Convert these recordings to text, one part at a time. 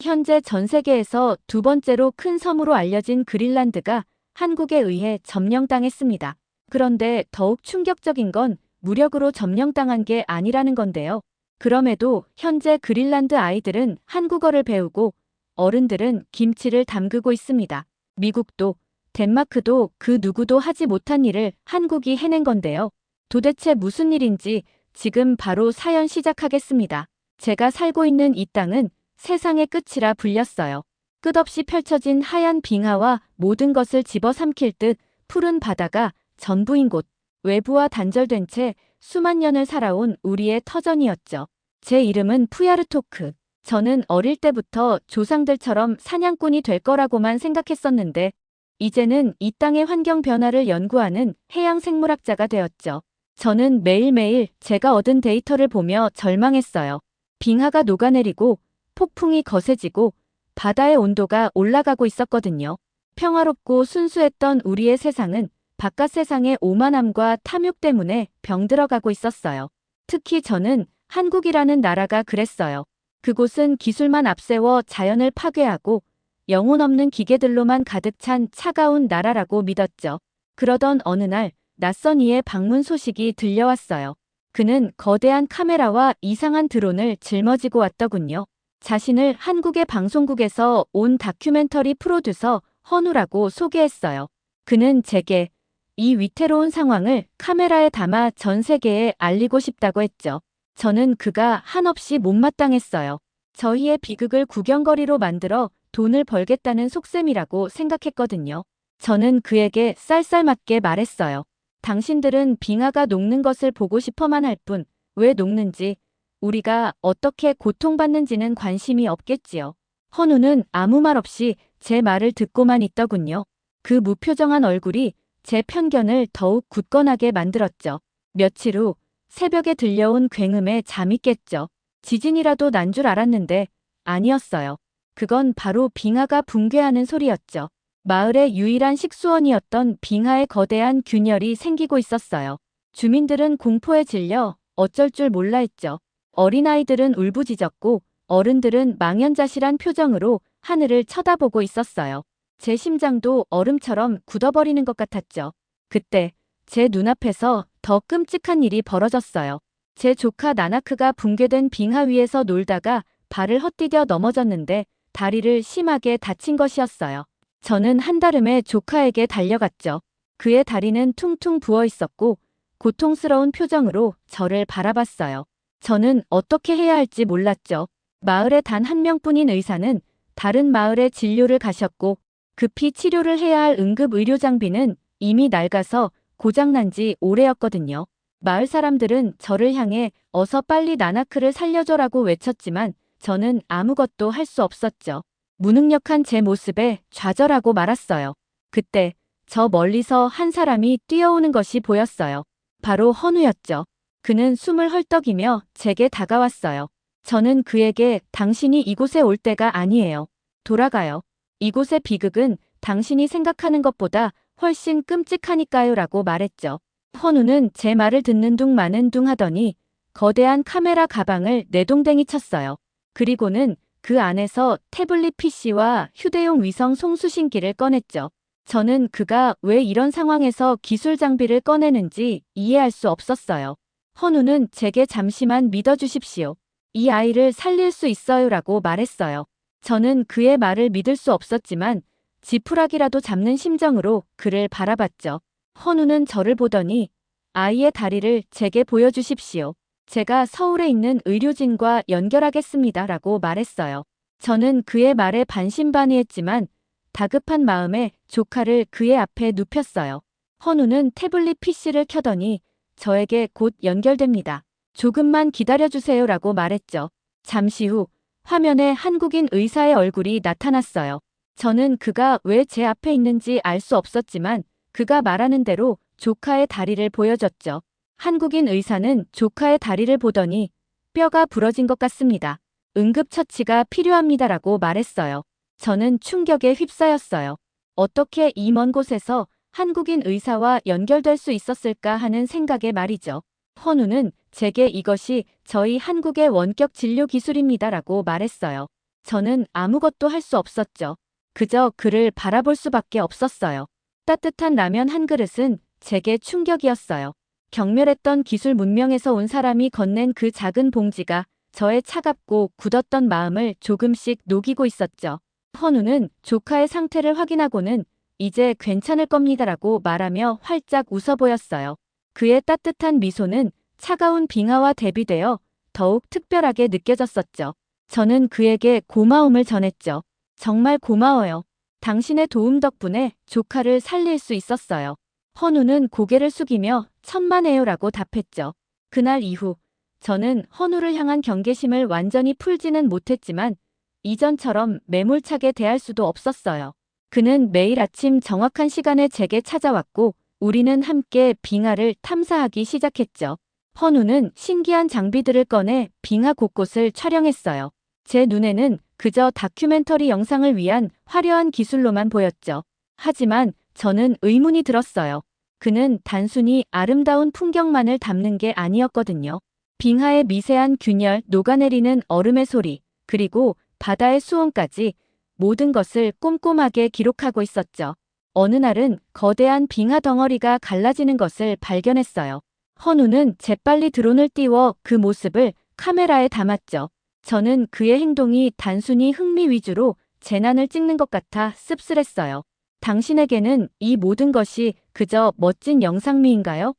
현재 전 세계에서 두 번째로 큰 섬으로 알려진 그린란드가 한국에 의해 점령당했습니다. 그런데 더욱 충격적인 건 무력으로 점령당한 게 아니라는 건데요. 그럼에도 현재 그린란드 아이들은 한국어를 배우고 어른들은 김치를 담그고 있습니다. 미국도 덴마크도 그 누구도 하지 못한 일을 한국이 해낸 건데요. 도대체 무슨 일인지 지금 바로 사연 시작하겠습니다. 제가 살고 있는 이 땅은 세상의 끝이라 불렸어요. 끝없이 펼쳐진 하얀 빙하와 모든 것을 집어삼킬 듯 푸른 바다가 전부인 곳. 외부와 단절된 채 수만 년을 살아온 우리의 터전이었죠. 제 이름은 푸야르토크. 저는 어릴 때부터 조상들처럼 사냥꾼이 될 거라고만 생각했었는데 이제는 이 땅의 환경 변화를 연구하는 해양 생물학자가 되었죠. 저는 매일매일 제가 얻은 데이터를 보며 절망했어요. 빙하가 녹아내리고 폭풍이 거세지고 바다의 온도가 올라가고 있었거든요. 평화롭고 순수했던 우리의 세상은 바깥 세상의 오만함과 탐욕 때문에 병들어가고 있었어요. 특히 저는 한국이라는 나라가 그랬어요. 그곳은 기술만 앞세워 자연을 파괴하고 영혼 없는 기계들로만 가득 찬 차가운 나라라고 믿었죠. 그러던 어느 날 낯선 이의 방문 소식이 들려왔어요. 그는 거대한 카메라와 이상한 드론을 짊어지고 왔더군요. 자신을 한국의 방송국에서 온 다큐멘터리 프로듀서 헌우라고 소개했어요. 그는 제게 이 위태로운 상황을 카메라에 담아 전 세계에 알리고 싶다고 했죠. 저는 그가 한없이 못마땅했어요. 저희의 비극을 구경거리로 만들어 돈을 벌겠다는 속셈이라고 생각했거든요. 저는 그에게 쌀쌀맞게 말했어요. 당신들은 빙하가 녹는 것을 보고 싶어만 할 뿐, 왜 녹는지, 우리가 어떻게 고통받는지는 관심이 없겠지요. 헌우는 아무 말 없이 제 말을 듣고만 있더군요. 그 무표정한 얼굴이 제 편견을 더욱 굳건하게 만들었죠. 며칠 후 새벽에 들려온 굉음에 잠이 깼죠. 지진이라도 난 줄 알았는데 아니었어요. 그건 바로 빙하가 붕괴하는 소리였죠. 마을의 유일한 식수원이었던 빙하에 거대한 균열이 생기고 있었어요. 주민들은 공포에 질려 어쩔 줄 몰라 했죠. 어린아이들은 울부짖었고 어른들은 망연자실한 표정으로 하늘을 쳐다보고 있었어요. 제 심장도 얼음처럼 굳어버리는 것 같았죠. 그때 제 눈앞에서 더 끔찍한 일이 벌어졌어요. 제 조카 나나크가 붕괴된 빙하 위에서 놀다가 발을 헛디뎌 넘어졌는데 다리를 심하게 다친 것이었어요. 저는 한달음에 조카에게 달려갔죠. 그의 다리는 퉁퉁 부어 있었고 고통스러운 표정으로 저를 바라봤어요. 저는 어떻게 해야 할지 몰랐죠. 마을에 단 한 명뿐인 의사는 다른 마을에 진료를 가셨고 급히 치료를 해야 할 응급의료 장비는 이미 낡아서 고장난 지 오래였거든요. 마을 사람들은 저를 향해 어서 빨리 나나크를 살려줘라고 외쳤지만 저는 아무것도 할 수 없었죠. 무능력한 제 모습에 좌절하고 말았어요. 그때 저 멀리서 한 사람이 뛰어오는 것이 보였어요. 바로 헌우였죠. 그는 숨을 헐떡이며 제게 다가왔어요. 저는 그에게 당신이 이곳에 올 때가 아니에요. 돌아가요. 이곳의 비극은 당신이 생각하는 것보다 훨씬 끔찍하니까요 라고 말했죠. 헌우는 제 말을 듣는 둥 마는 둥 하더니 거대한 카메라 가방을 내동댕이 쳤어요. 그리고는 그 안에서 태블릿 PC와 휴대용 위성 송수신기를 꺼냈죠. 저는 그가 왜 이런 상황에서 기술 장비를 꺼내는지 이해할 수 없었어요. 헌우는 제게 잠시만 믿어주십시오. 이 아이를 살릴 수 있어요 라고 말했어요. 저는 그의 말을 믿을 수 없었지만 지푸라기라도 잡는 심정으로 그를 바라봤죠. 헌우는 저를 보더니 아이의 다리를 제게 보여주십시오. 제가 서울에 있는 의료진과 연결하겠습니다 라고 말했어요. 저는 그의 말에 반신반의했지만 다급한 마음에 조카를 그의 앞에 눕혔어요. 헌우는 태블릿 PC를 켜더니 저에게 곧 연결됩니다. 조금만 기다려주세요 라고 말했죠. 잠시 후 화면에 한국인 의사의 얼굴이 나타났어요. 저는 그가 왜 제 앞에 있는지 알 수 없었지만 그가 말하는 대로 조카의 다리를 보여줬죠. 한국인 의사는 조카의 다리를 보더니 뼈가 부러진 것 같습니다. 응급처치가 필요합니다라고 말했어요. 저는 충격에 휩싸였어요. 어떻게 이 먼 곳에서 한국인 의사와 연결될 수 있었을까 하는 생각에 말이죠. 헌우는 제게 이것이 저희 한국의 원격 진료 기술입니다라고 말했어요. 저는 아무것도 할 수 없었죠. 그저 그를 바라볼 수밖에 없었어요. 따뜻한 라면 한 그릇은 제게 충격이었어요. 경멸했던 기술 문명에서 온 사람이 건넨 그 작은 봉지가 저의 차갑고 굳었던 마음을 조금씩 녹이고 있었죠. 헌우는 조카의 상태를 확인하고는 이제 괜찮을 겁니다라고 말하며 활짝 웃어 보였어요. 그의 따뜻한 미소는 차가운 빙하와 대비되어 더욱 특별하게 느껴졌었죠. 저는 그에게 고마움을 전했죠. 정말 고마워요. 당신의 도움 덕분에 조카를 살릴 수 있었어요. 헌우는 고개를 숙이며 천만에요라고 답했죠. 그날 이후 저는 헌우를 향한 경계심을 완전히 풀지는 못했지만 이전처럼 매몰차게 대할 수도 없었어요. 그는 매일 아침 정확한 시간에 제게 찾아왔고 우리는 함께 빙하를 탐사하기 시작했죠. 헌우는 신기한 장비들을 꺼내 빙하 곳곳을 촬영했어요. 제 눈에는 그저 다큐멘터리 영상을 위한 화려한 기술로만 보였죠. 하지만 저는 의문이 들었어요. 그는 단순히 아름다운 풍경만을 담는 게 아니었거든요. 빙하의 미세한 균열, 녹아내리는 얼음의 소리, 그리고 바다의 수온까지 모든 것을 꼼꼼하게 기록하고 있었죠. 어느 날은 거대한 빙하 덩어리가 갈라지는 것을 발견했어요. 헌우는 재빨리 드론을 띄워 그 모습을 카메라에 담았죠. 저는 그의 행동이 단순히 흥미 위주로 재난을 찍는 것 같아 씁쓸했어요. 당신에게는 이 모든 것이 그저 멋진 영상미인가요?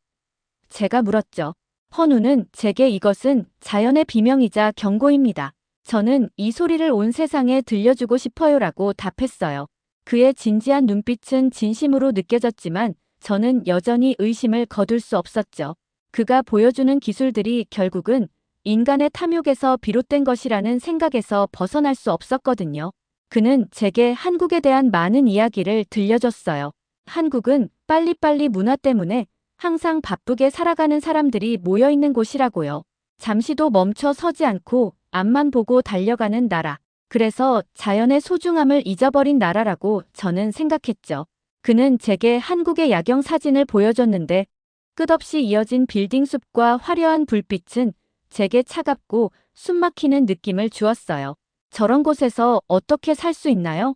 제가 물었죠. 헌우는 제게 이것은 자연의 비명이자 경고입니다. 저는 이 소리를 온 세상에 들려주고 싶어요라고 답했어요. 그의 진지한 눈빛은 진심으로 느껴졌지만 저는 여전히 의심을 거둘 수 없었죠. 그가 보여주는 기술들이 결국은 인간의 탐욕에서 비롯된 것이라는 생각에서 벗어날 수 없었거든요. 그는 제게 한국에 대한 많은 이야기를 들려줬어요. 한국은 빨리빨리 문화 때문에 항상 바쁘게 살아가는 사람들이 모여있는 곳이라고요. 잠시도 멈춰 서지 않고 앞만 보고 달려가는 나라. 그래서 자연의 소중함을 잊어버린 나라라고 저는 생각했죠. 그는 제게 한국의 야경 사진을 보여줬는데 끝없이 이어진 빌딩 숲과 화려한 불빛은 제게 차갑고 숨막히는 느낌을 주었어요. 저런 곳에서 어떻게 살 수 있나요?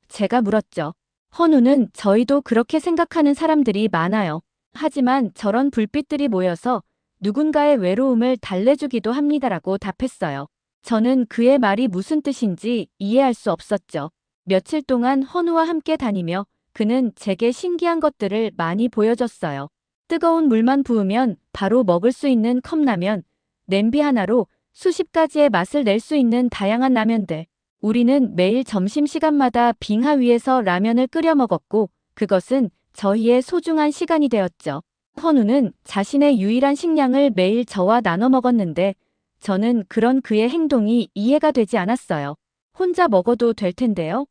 제가 물었죠. 헌우는 저희도 그렇게 생각하는 사람들이 많아요. 하지만 저런 불빛들이 모여서 누군가의 외로움을 달래주기도 합니다라고 답했어요. 저는 그의 말이 무슨 뜻인지 이해할 수 없었죠. 며칠 동안 헌우와 함께 다니며 그는 제게 신기한 것들을 많이 보여줬어요. 뜨거운 물만 부으면 바로 먹을 수 있는 컵라면, 냄비 하나로 수십 가지의 맛을 낼 수 있는 다양한 라면들. 우리는 매일 점심시간마다 빙하 위에서 라면을 끓여 먹었고 그것은 저희의 소중한 시간이 되었죠. 헌우는 자신의 유일한 식량을 매일 저와 나눠 먹었는데 저는 그런 그의 행동이 이해가 되지 않았어요. 혼자 먹어도 될 텐데요?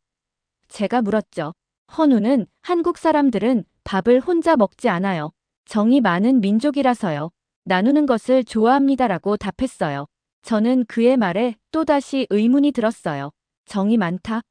제가 물었죠. 헌우는 한국 사람들은 밥을 혼자 먹지 않아요. 정이 많은 민족이라서요. 나누는 것을 좋아합니다라고 답했어요. 저는 그의 말에 또다시 의문이 들었어요. 정이 많다?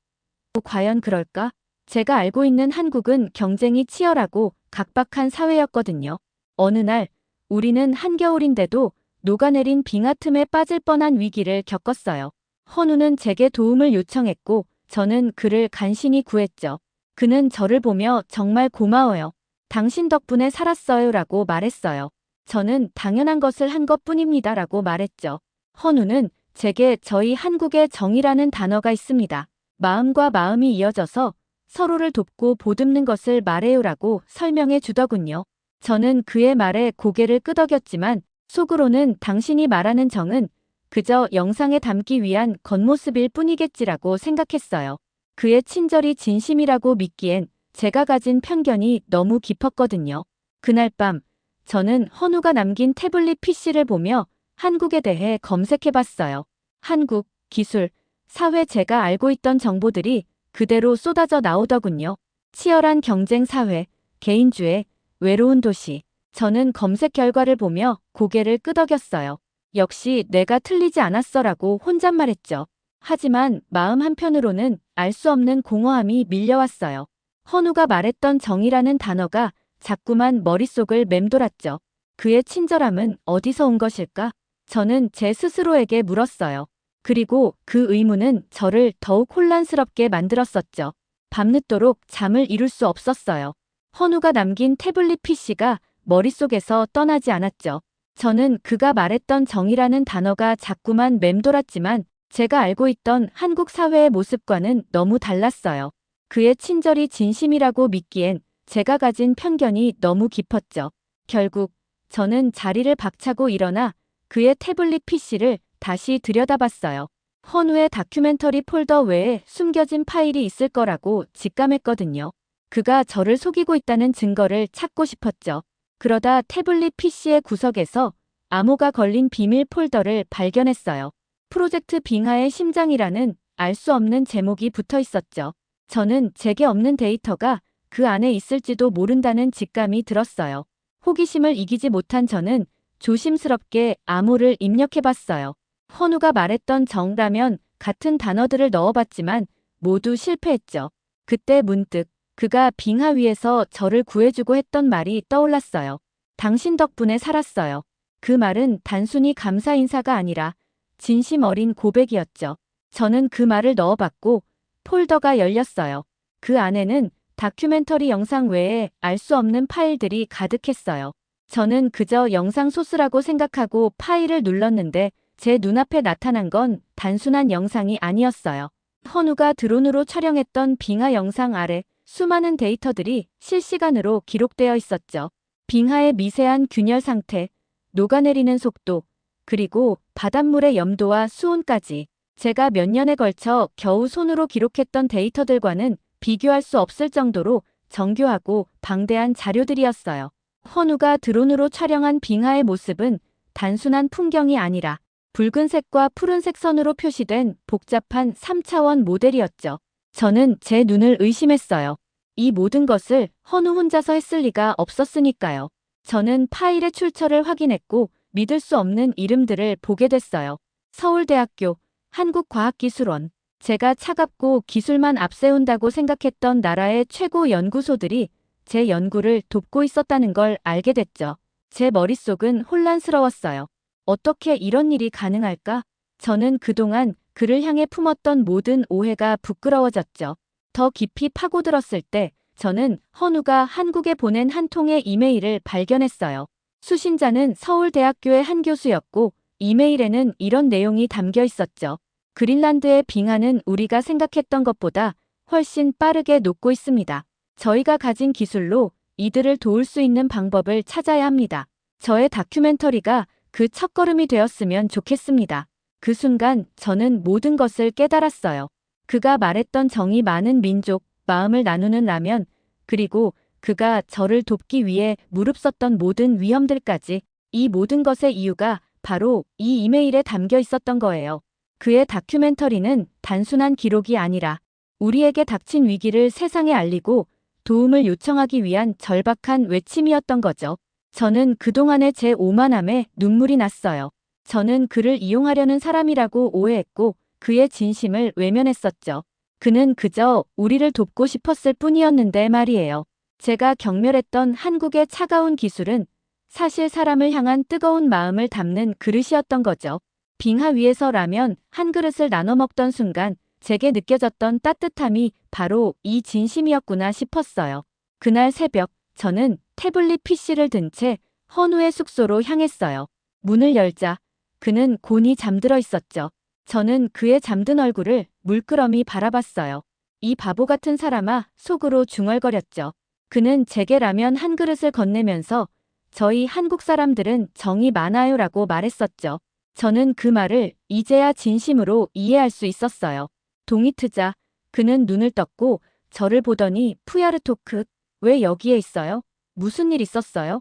과연 그럴까? 제가 알고 있는 한국은 경쟁이 치열하고 각박한 사회였거든요. 어느 날 우리는 한겨울인데도 녹아내린 빙하 틈에 빠질 뻔한 위기를 겪었어요. 헌우는 제게 도움을 요청했고 저는 그를 간신히 구했죠. 그는 저를 보며 정말 고마워요. 당신 덕분에 살았어요라고 말했어요. 저는 당연한 것을 한 것뿐입니다라고 말했죠. 헌우는 제게 저희 한국의 정이라는 단어가 있습니다. 마음과 마음이 이어져서 서로를 돕고 보듬는 것을 말해요라고 설명해 주더군요. 저는 그의 말에 고개를 끄덕였지만 속으로는 당신이 말하는 정은 그저 영상에 담기 위한 겉모습일 뿐이겠지라고 생각했어요. 그의 친절이 진심이라고 믿기엔 제가 가진 편견이 너무 깊었거든요. 그날 밤 저는 헌우가 남긴 태블릿 PC를 보며 한국에 대해 검색해봤어요. 한국, 기술, 사회 제가 알고 있던 정보들이 그대로 쏟아져 나오더군요. 치열한 경쟁 사회, 개인주의, 외로운 도시. 저는 검색 결과를 보며 고개를 끄덕였어요. 역시 내가 틀리지 않았어라고 혼잣말했죠. 하지만 마음 한편으로는 알 수 없는 공허함이 밀려왔어요. 헌우가 말했던 정이라는 단어가 자꾸만 머릿속을 맴돌았죠. 그의 친절함은 어디서 온 것일까? 저는 제 스스로에게 물었어요. 그리고 그 의문은 저를 더욱 혼란스럽게 만들었었죠. 밤늦도록 잠을 이룰 수 없었어요. 헌우가 남긴 태블릿 PC가 머릿속에서 떠나지 않았죠. 저는 그가 말했던 정의라는 단어가 자꾸만 맴돌았지만 제가 알고 있던 한국 사회의 모습과는 너무 달랐어요. 그의 친절이 진심이라고 믿기엔 제가 가진 편견이 너무 깊었죠. 결국 저는 자리를 박차고 일어나 그의 태블릿 PC를 다시 들여다봤어요. 헌우의 다큐멘터리 폴더 외에 숨겨진 파일이 있을 거라고 직감했거든요. 그가 저를 속이고 있다는 증거를 찾고 싶었죠. 그러다 태블릿 PC의 구석에서 암호가 걸린 비밀 폴더를 발견했어요. 프로젝트 빙하의 심장이라는 알 수 없는 제목이 붙어 있었죠. 저는 제게 없는 데이터가 그 안에 있을지도 모른다는 직감이 들었어요. 호기심을 이기지 못한 저는 조심스럽게 암호를 입력해봤어요. 헌우가 말했던 정라면 같은 단어들을 넣어봤지만 모두 실패했죠. 그때 문득 그가 빙하 위에서 저를 구해주고 했던 말이 떠올랐어요. 당신 덕분에 살았어요. 그 말은 단순히 감사 인사가 아니라 진심 어린 고백이었죠. 저는 그 말을 넣어봤고 폴더가 열렸어요. 그 안에는 다큐멘터리 영상 외에 알 수 없는 파일들이 가득했어요. 저는 그저 영상 소스라고 생각하고 파일을 눌렀는데 제 눈앞에 나타난 건 단순한 영상이 아니었어요. 헌우가 드론으로 촬영했던 빙하 영상 아래 수많은 데이터들이 실시간으로 기록되어 있었죠. 빙하의 미세한 균열 상태, 녹아내리는 속도, 그리고 바닷물의 염도와 수온까지 제가 몇 년에 걸쳐 겨우 손으로 기록했던 데이터들과는 비교할 수 없을 정도로 정교하고 방대한 자료들이었어요. 헌우가 드론으로 촬영한 빙하의 모습은 단순한 풍경이 아니라 붉은색과 푸른색 선으로 표시된 복잡한 3차원 모델이었죠. 저는 제 눈을 의심했어요. 이 모든 것을 헌우 혼자서 했을 리가 없었으니까요. 저는 파일의 출처를 확인했고 믿을 수 없는 이름들을 보게 됐어요. 서울대학교, 한국과학기술원. 제가 차갑고 기술만 앞세운다고 생각했던 나라의 최고 연구소들이 제 연구를 돕고 있었다는 걸 알게 됐죠. 제 머릿속은 혼란스러웠어요. 어떻게 이런 일이 가능할까? 저는 그동안 그를 향해 품었던 모든 오해가 부끄러워졌죠. 더 깊이 파고들었을 때 저는 헌우가 한국에 보낸 한 통의 이메일을 발견했어요. 수신자는 서울대학교의 한 교수였고 이메일에는 이런 내용이 담겨 있었죠. 그린란드의 빙하는 우리가 생각했던 것보다 훨씬 빠르게 녹고 있습니다. 저희가 가진 기술로 이들을 도울 수 있는 방법을 찾아야 합니다. 저의 다큐멘터리가 그 첫걸음이 되었으면 좋겠습니다. 그 순간 저는 모든 것을 깨달았어요. 그가 말했던 정이 많은 민족, 마음을 나누는 라면, 그리고 그가 저를 돕기 위해 무릅썼던 모든 위험들까지 이 모든 것의 이유가 바로 이 이메일에 담겨 있었던 거예요. 그의 다큐멘터리는 단순한 기록이 아니라 우리에게 닥친 위기를 세상에 알리고 도움을 요청하기 위한 절박한 외침이었던 거죠. 저는 그동안의 제 오만함에 눈물이 났어요. 저는 그를 이용하려는 사람이라고 오해했고 그의 진심을 외면했었죠. 그는 그저 우리를 돕고 싶었을 뿐이었는데 말이에요. 제가 경멸했던 한국의 차가운 기술은 사실 사람을 향한 뜨거운 마음을 담는 그릇이었던 거죠. 빙하 위에서 라면 한 그릇을 나눠 먹던 순간 제게 느껴졌던 따뜻함이 바로 이 진심이었구나 싶었어요. 그날 새벽 저는 태블릿 PC를 든 채 헌우의 숙소로 향했어요. 문을 열자 그는 곤히 잠들어 있었죠. 저는 그의 잠든 얼굴을 물끄러미 바라봤어요. 이 바보 같은 사람아 속으로 중얼거렸죠. 그는 제게 라면 한 그릇을 건네면서 저희 한국 사람들은 정이 많아요라고 말했었죠. 저는 그 말을 이제야 진심으로 이해할 수 있었어요. 동이 트자 그는 눈을 떴고 저를 보더니 푸야르토크, 왜 여기에 있어요? 무슨 일 있었어요?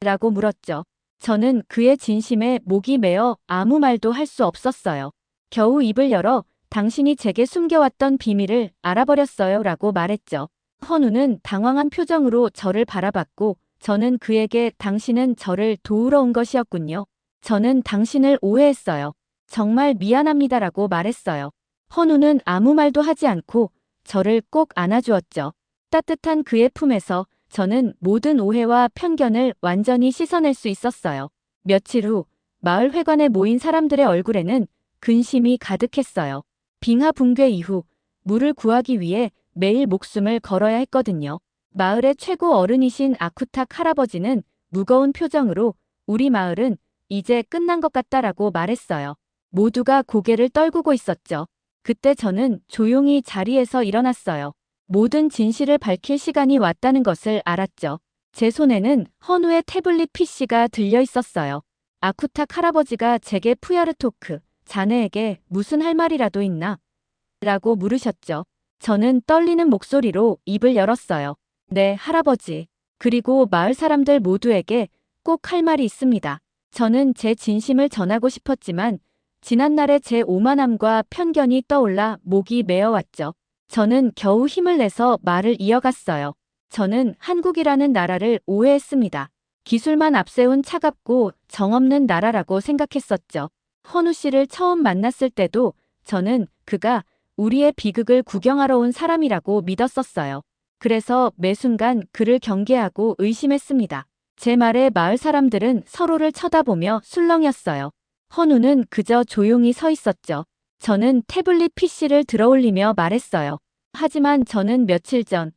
라고 물었죠. 저는 그의 진심에 목이 메어 아무 말도 할 수 없었어요. 겨우 입을 열어 당신이 제게 숨겨왔던 비밀을 알아버렸어요 라고 말했죠. 헌우는 당황한 표정으로 저를 바라봤고 저는 그에게 당신은 저를 도우러 온 것이었군요. 저는 당신을 오해했어요. 정말 미안합니다라고 말했어요. 헌우는 아무 말도 하지 않고 저를 꼭 안아주었죠. 따뜻한 그의 품에서 저는 모든 오해와 편견을 완전히 씻어낼 수 있었어요. 며칠 후 마을 회관에 모인 사람들의 얼굴에는 근심이 가득했어요. 빙하 붕괴 이후 물을 구하기 위해 매일 목숨을 걸어야 했거든요. 마을의 최고 어른이신 아쿠탁 할아버지는 무거운 표정으로 우리 마을은 이제 끝난 것 같다라고 말했어요. 모두가 고개를 떨구고 있었죠. 그때 저는 조용히 자리에서 일어났어요. 모든 진실을 밝힐 시간이 왔다는 것을 알았죠. 제 손에는 헌우의 태블릿 PC가 들려 있었어요. 아쿠탁 할아버지가 제게 푸야르토크, 자네에게 무슨 할 말이라도 있나? 라고 물으셨죠. 저는 떨리는 목소리로 입을 열었어요. 네, 할아버지. 그리고 마을 사람들 모두에게 꼭 할 말이 있습니다. 저는 제 진심을 전하고 싶었지만 지난날의 제 오만함과 편견이 떠올라 목이 메어왔죠. 저는 겨우 힘을 내서 말을 이어갔어요. 저는 한국이라는 나라를 오해했습니다. 기술만 앞세운 차갑고 정없는 나라라고 생각했었죠. 헌우 씨를 처음 만났을 때도 저는 그가 우리의 비극을 구경하러 온 사람이라고 믿었었어요. 그래서 매 순간 그를 경계하고 의심했습니다. 제 말에 마을 사람들은 서로를 쳐다보며 술렁였어요. 헌우는 그저 조용히 서 있었죠. 저는 태블릿 PC를 들어올리며 말했어요. 하지만 저는 며칠 전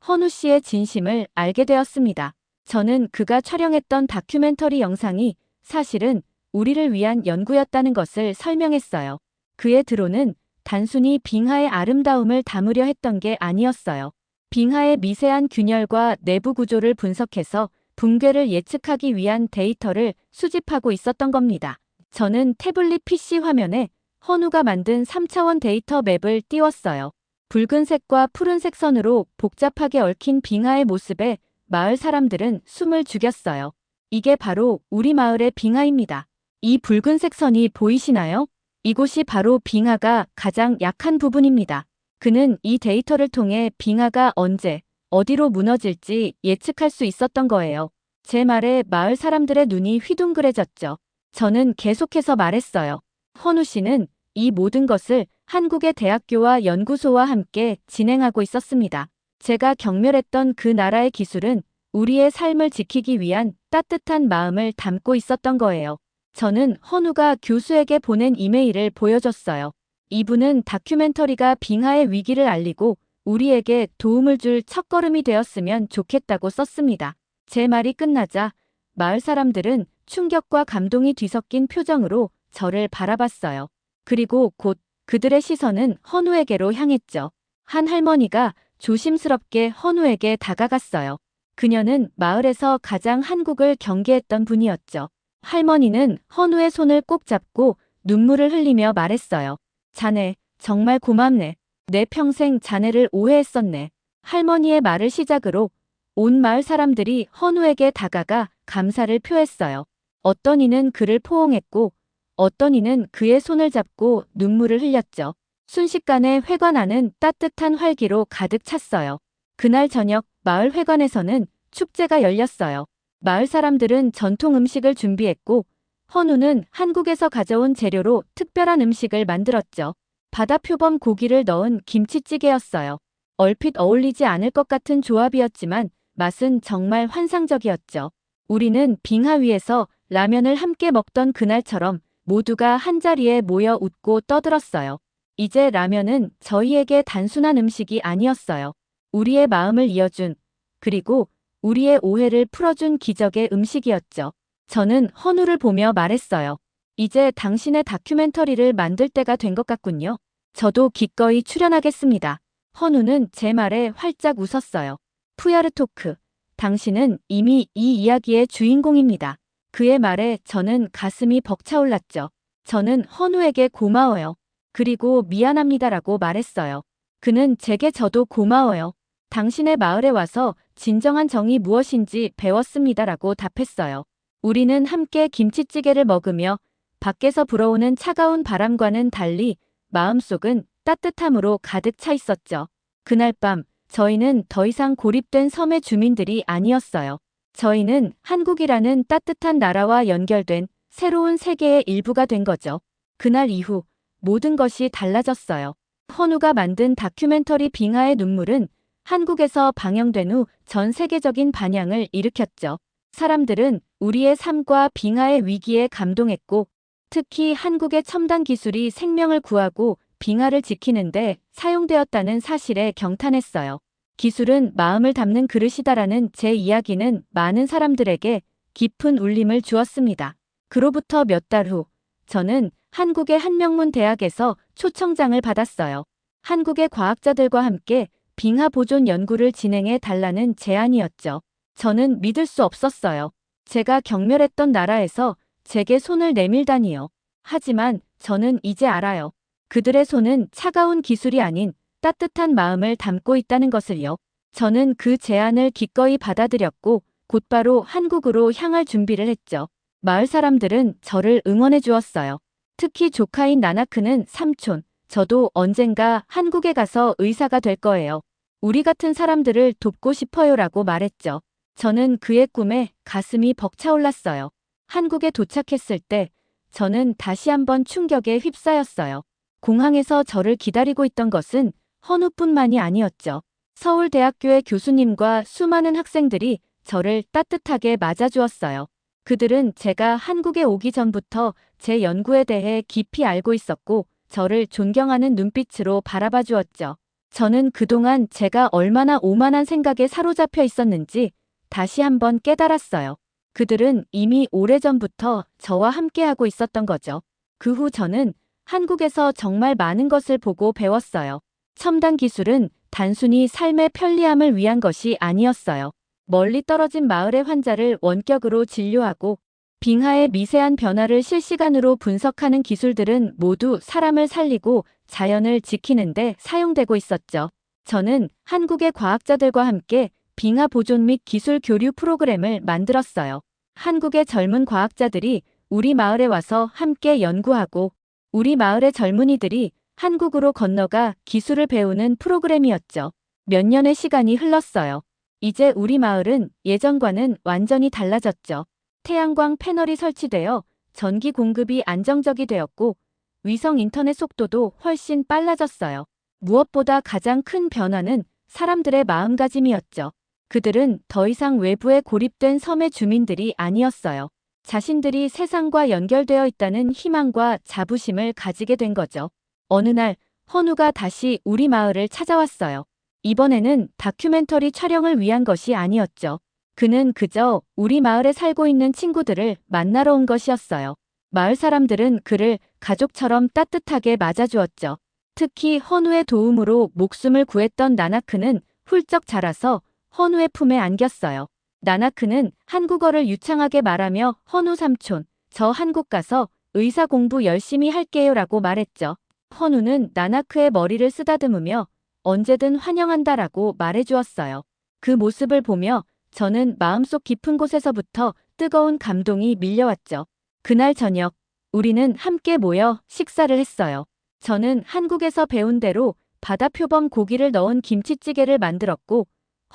헌우 씨의 진심을 알게 되었습니다. 저는 그가 촬영했던 다큐멘터리 영상이 사실은 우리를 위한 연구였다는 것을 설명했어요. 그의 드론은 단순히 빙하의 아름다움을 담으려 했던 게 아니었어요. 빙하의 미세한 균열과 내부 구조를 분석해서 붕괴를 예측하기 위한 데이터를 수집하고 있었던 겁니다. 저는 태블릿 PC 화면에 헌우가 만든 3차원 데이터 맵을 띄웠어요. 붉은색과 푸른색 선으로 복잡하게 얽힌 빙하의 모습에 마을 사람들은 숨을 죽였어요. 이게 바로 우리 마을의 빙하입니다. 이 붉은색 선이 보이시나요? 이곳이 바로 빙하가 가장 약한 부분입니다. 그는 이 데이터를 통해 빙하가 언제, 어디로 무너질지 예측할 수 있었던 거예요. 제 말에 마을 사람들의 눈이 휘둥그레졌죠. 저는 계속해서 말했어요. 헌우 씨는 이 모든 것을 한국의 대학교와 연구소와 함께 진행하고 있었습니다. 제가 경멸했던 그 나라의 기술은 우리의 삶을 지키기 위한 따뜻한 마음을 담고 있었던 거예요. 저는 헌우가 교수에게 보낸 이메일을 보여줬어요. 이분은 다큐멘터리가 빙하의 위기를 알리고 우리에게 도움을 줄 첫걸음이 되었으면 좋겠다고 썼습니다. 제 말이 끝나자 마을 사람들은 충격과 감동이 뒤섞인 표정으로 저를 바라봤어요. 그리고 곧 그들의 시선은 헌우에게로 향했죠. 한 할머니가 조심스럽게 헌우에게 다가갔어요. 그녀는 마을에서 가장 한국을 경계했던 분이었죠. 할머니는 헌우의 손을 꼭 잡고 눈물을 흘리며 말했어요. 자네, 정말 고맙네. 내 평생 자네를 오해했었네. 할머니의 말을 시작으로 온 마을 사람들이 헌우에게 다가가 감사를 표했어요. 어떤 이는 그를 포옹했고 어떤 이는 그의 손을 잡고 눈물을 흘렸죠. 순식간에 회관 안은 따뜻한 활기로 가득 찼어요. 그날 저녁 마을 회관에서는 축제가 열렸어요. 마을 사람들은 전통 음식을 준비했고 헌우는 한국에서 가져온 재료로 특별한 음식을 만들었죠. 바다표범 고기를 넣은 김치찌개였어요. 얼핏 어울리지 않을 것 같은 조합이었지만 맛은 정말 환상적이었죠. 우리는 빙하 위에서 라면을 함께 먹던 그날처럼 모두가 한자리에 모여 웃고 떠들었어요. 이제 라면은 저희에게 단순한 음식이 아니었어요. 우리의 마음을 이어준, 그리고 우리의 오해를 풀어준 기적의 음식이었죠. 저는 헌우를 보며 말했어요. 이제 당신의 다큐멘터리를 만들 때가 된 것 같군요. 저도 기꺼이 출연하겠습니다. 헌우는 제 말에 활짝 웃었어요. 푸야르토크, 당신은 이미 이 이야기의 주인공입니다. 그의 말에 저는 가슴이 벅차올랐죠. 저는 헌우에게 고마워요. 그리고 미안합니다라고 말했어요. 그는 제게 저도 고마워요. 당신의 마을에 와서 진정한 정이 무엇인지 배웠습니다라고 답했어요. 우리는 함께 김치찌개를 먹으며 밖에서 불어오는 차가운 바람과는 달리 마음속은 따뜻함으로 가득 차 있었죠. 그날 밤 저희는 더 이상 고립된 섬의 주민들이 아니었어요. 저희는 한국이라는 따뜻한 나라와 연결된 새로운 세계의 일부가 된 거죠. 그날 이후 모든 것이 달라졌어요. 헌우가 만든 다큐멘터리 빙하의 눈물은 한국에서 방영된 후 전 세계적인 반향을 일으켰죠. 사람들은 우리의 삶과 빙하의 위기에 감동했고 특히 한국의 첨단 기술이 생명을 구하고 빙하를 지키는데 사용되었다는 사실에 경탄했어요. 기술은 마음을 담는 그릇이다라는 제 이야기는 많은 사람들에게 깊은 울림을 주었습니다. 그로부터 몇 달 후, 저는 한국의 한명문 대학에서 초청장을 받았어요. 한국의 과학자들과 함께 빙하 보존 연구를 진행해 달라는 제안이었죠. 저는 믿을 수 없었어요. 제가 경멸했던 나라에서 제게 손을 내밀다니요. 하지만 저는 이제 알아요. 그들의 손은 차가운 기술이 아닌 따뜻한 마음을 담고 있다는 것을요. 저는 그 제안을 기꺼이 받아들였고 곧바로 한국으로 향할 준비를 했죠. 마을 사람들은 저를 응원해 주었어요. 특히 조카인 나나크는 삼촌, 저도 언젠가 한국에 가서 의사가 될 거예요. 우리 같은 사람들을 돕고 싶어요라고 말했죠. 저는 그의 꿈에 가슴이 벅차올랐어요. 한국에 도착했을 때 저는 다시 한번 충격에 휩싸였어요. 공항에서 저를 기다리고 있던 것은 헌우뿐만이 아니었죠. 서울대학교의 교수님과 수많은 학생들이 저를 따뜻하게 맞아주었어요. 그들은 제가 한국에 오기 전부터 제 연구에 대해 깊이 알고 있었고 저를 존경하는 눈빛으로 바라봐 주었죠. 저는 그동안 제가 얼마나 오만한 생각에 사로잡혀 있었는지 다시 한번 깨달았어요. 그들은 이미 오래전부터 저와 함께하고 있었던 거죠. 그 후 저는 한국에서 정말 많은 것을 보고 배웠어요. 첨단 기술은 단순히 삶의 편리함을 위한 것이 아니었어요. 멀리 떨어진 마을의 환자를 원격으로 진료하고 빙하의 미세한 변화를 실시간으로 분석하는 기술들은 모두 사람을 살리고 자연을 지키는 데 사용되고 있었죠. 저는 한국의 과학자들과 함께 빙하 보존 및 기술 교류 프로그램을 만들었어요. 한국의 젊은 과학자들이 우리 마을에 와서 함께 연구하고 우리 마을의 젊은이들이 한국으로 건너가 기술을 배우는 프로그램이었죠. 몇 년의 시간이 흘렀어요. 이제 우리 마을은 예전과는 완전히 달라졌죠. 태양광 패널이 설치되어 전기 공급이 안정적이 되었고 위성 인터넷 속도도 훨씬 빨라졌어요. 무엇보다 가장 큰 변화는 사람들의 마음가짐이었죠. 그들은 더 이상 외부에 고립된 섬의 주민들이 아니었어요. 자신들이 세상과 연결되어 있다는 희망과 자부심을 가지게 된 거죠. 어느 날 헌우가 다시 우리 마을을 찾아왔어요. 이번에는 다큐멘터리 촬영을 위한 것이 아니었죠. 그는 그저 우리 마을에 살고 있는 친구들을 만나러 온 것이었어요. 마을 사람들은 그를 가족처럼 따뜻하게 맞아주었죠. 특히 헌우의 도움으로 목숨을 구했던 나나크는 훌쩍 자라서 헌우의 품에 안겼어요. 나나크는 한국어를 유창하게 말하며 헌우 삼촌, 저 한국 가서 의사 공부 열심히 할게요라고 말했죠. 헌우는 나나크의 머리를 쓰다듬으며 언제든 환영한다라고 말해주었어요. 그 모습을 보며 저는 마음속 깊은 곳에서부터 뜨거운 감동이 밀려왔죠. 그날 저녁, 우리는 함께 모여 식사를 했어요. 저는 한국에서 배운 대로 바다표범 고기를 넣은 김치찌개를 만들었고,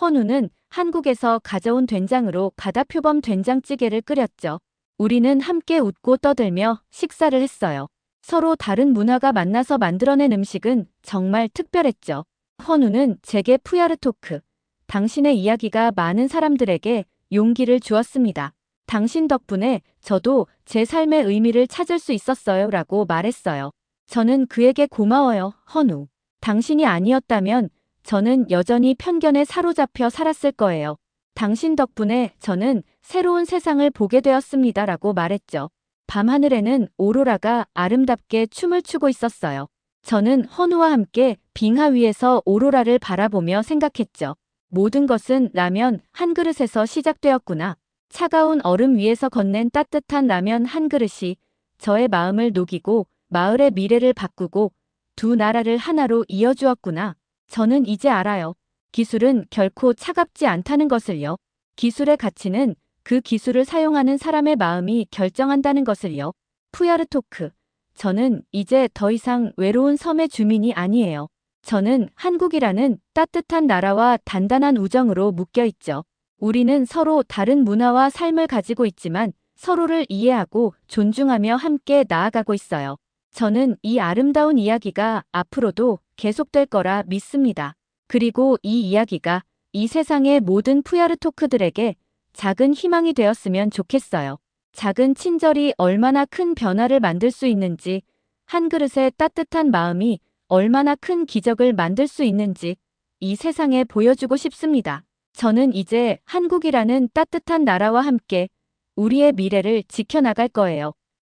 헌우는 한국에서 가져온 된장으로 바다표범 된장찌개를 끓였죠. 우리는 함께 웃고 떠들며 식사를 했어요. 서로 다른 문화가 만나서 만들어낸 음식은 정말 특별했죠. 헌우는 제게 푸야르토크, 당신의 이야기가 많은 사람들에게 용기를 주었습니다. 당신 덕분에 저도 제 삶의 의미를 찾을 수 있었어요 라고 말했어요. 저는 그에게 고마워요, 헌우. 당신이 아니었다면 저는 여전히 편견에 사로잡혀 살았을 거예요. 당신 덕분에 저는 새로운 세상을 보게 되었습니다 라고 말했죠. 밤하늘에는 오로라가 아름답게 춤을 추고 있었어요. 저는 헌우와 함께 빙하 위에서 오로라를 바라보며 생각했죠. 모든 것은 라면 한 그릇에서 시작되었구나. 차가운 얼음 위에서 건넨 따뜻한 라면 한 그릇이 저의 마음을 녹이고 마을의 미래를 바꾸고 두 나라를 하나로 이어주었구나. 저는 이제 알아요. 기술은 결코 차갑지 않다는 것을요. 기술의 가치는 그 기술을 사용하는 사람의 마음이 결정한다는 것을요. 푸야르토크. 저는 이제 더 이상 외로운 섬의 주민이 아니에요. 저는 한국이라는 따뜻한 나라와 단단한 우정으로 묶여 있죠. 우리는 서로 다른 문화와 삶을 가지고 있지만 서로를 이해하고 존중하며 함께 나아가고 있어요. 저는 이 아름다운 이야기가 앞으로도 계속될 거라 믿습니다. 그리고 이 이야기가 이 세상의 모든 푸야르토크들에게 작은 희망이 되었으면 좋겠어요. 작은 친절이 얼마나 큰 변화를 만들 수 있는지, 한 그릇의 따뜻한 마음이 얼마나 큰 기적을 만들 수 있는지 이 세상에 보여주고 싶습니다. 저는 이제 한국이라는 따뜻한 나라와 함께 우리의 미래를 지켜나갈 거예요.